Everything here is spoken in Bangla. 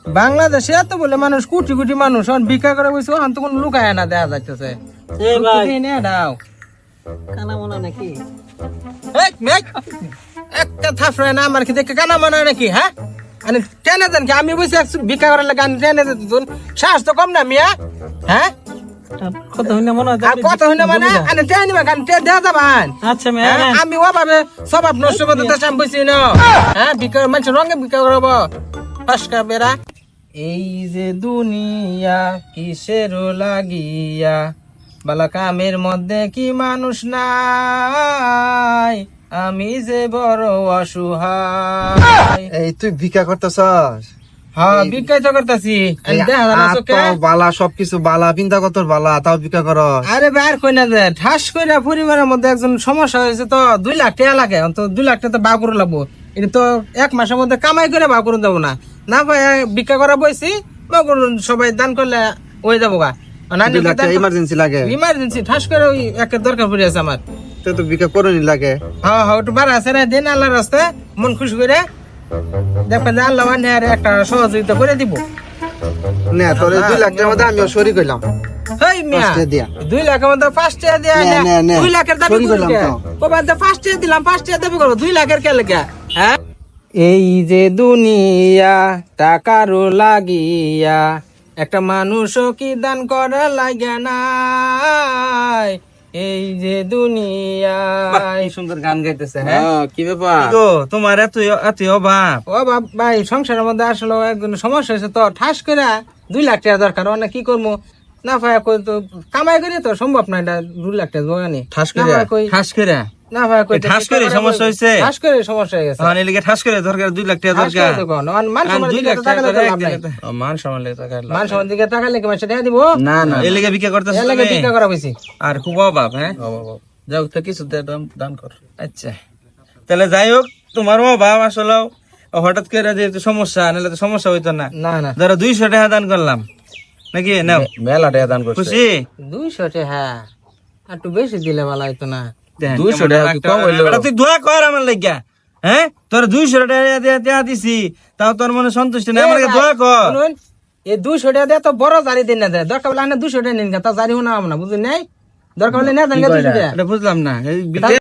বাংলাদেশে এত বলে মানুষ কোটি কোটি মানুষ ভিক্ষা করে বসে তো কোনো লুকায় না দেখা যাইতেছে দাও কানা মনে নাকি একটা থাপড়ে না আমার কি দেখে কানা মনে হয় নাকি হ্যাঁ আমি টেনে দেন কি আমি বসে ভিক্ষা করার লাগে আমি টেনে দিতেন সাহস তো কম না মিয়া হ্যাঁ কত হইনা মনে হয় আর কথা হইনা মানে আমি টেনে নিবা গান টেনে দেওয়া যাবান আচ্ছা মেয়ে আমি ওভাবে স্বভাব নষ্ট করতে দেশে আমি বসি না হ্যাঁ ভিক্ষা মানুষ রঙে ভিক্ষা করবো পাঁচকা বেড়া এই যে দুনিয়া কিসের লাগিয়া বালা কামের মধ্যে কি মানুষ নাই আমি যে বড় অসহায় এই তুই ভিক্ষা করতেছস? হ্যাঁ ভিক্ষাই তো করতেছি বালা সবকিছু বালা চিন্তা কত বালা তাও ভিক্ষা কর? আরে বাইর কই না যে ঠাস কইরা পরিবারের মধ্যে একজন সমস্যা হয়েছে তো 2 লাখ টাকা লাগে তো 2 লাখ টাকা তো বাউ করে লাগবো এটা তো 1 মাসের মধ্যে কামাই করে বাউ করে দেবো না ভাই ভিক্ষা করা বইছি সবাই দান করলে হয়ে যাবো গা ইমার্জেন্সি লাগে, ইমার্জেন্সি ঠাস করে ওই একের দরকার পড়ে আছে আমার তো ভিক্ষা করনি লাগে। হ্যাঁ হ্যাঁ একটু বাড়া আছে না দিন আল্লাহ রাস্তায় মন খুশি করে দেখবেন যে আল্লাহ মানে একটা সহযোগিতা করে দিব না তোর 2 লাখ টাকার মধ্যে আমিও শরীক হইলাম। হেই মিয়া 5 টাকা দিয়া 2 লাখের মধ্যে 5 টাকা দিয়া নে, 2 লাখের দাবি শরীক হইলাম করলাম তো। তো বাদ 5 টাকা দিলাম 5 টাকা দাবি করব 2 লাখের কে লাগা হ্যাঁ এই যে দুনিয়া টাকারও লাগিয়া একটা মানুষও কি দান করা লাগে নাই এই যে দুনিয়া সুন্দর গান গাইতেছে কি ব্যাপার তো তোমার এত অভাব ও ভাই সংসারের মধ্যে আসলে একজন সমস্যা হয়েছে তো ঠাস করে 2 লাখ টাকা দরকার অনেক কি করবো না ভাই কই তো কামাই করে তো সম্ভব না এটা 2 লাখ টাকা দোকানে ঠাস না করে ভাই কই ঠাস করে না ভাই কই ঠাস করে সমস্যা হইছে? ঠাস করে সমস্যা হয়ে গেছে মানে এলিগে ঠাস করে দরকার 2 লাখ টাকা ঠাস করে দরকার দেখো মান সম্মান 2 দিকে লাখ টাকা টাকা লাগে লাভ নাই মান সম্মান লেগে টাকা মান সম্মান দিকে টাকা লাগে মাসে টাকা দিব না না এলিগে ভিক্ষা করতেছ এর লাগে ভিক্ষা করা হইছে আর খুব অভাব হ্যাঁ যাও তো কিছু দান কর আচ্ছা তাহলে যাই হোক তোমার অভাব আসলে হঠাৎ করে যেহেতু সমস্যা নাহলে তো সমস্যা হইতো না না না ধরো 200 টাকা দান করলাম নাকি নাও মেলা টাকা দান করছিস? খুশি 200 টাকা হ্যাঁ একটু বেশি দিলে ভালো হইতো না 200 টাকা কি কম হইলো? তুই দোয়া কর আমার লাগিয়া হ্যাঁ তোর 200 টাকা দিছি তাও তোর মনে সন্তুষ্টি না আমাকে দোয়া কর শুনুন এই 200 টাকা দিয়ে তো বড় জারি দিন না দেয় দরকার হলে 200 টাকা নিন তা জারি না বুঝুন নাই দরকার হলে না দেন 200 টাকা এটা বুঝলাম না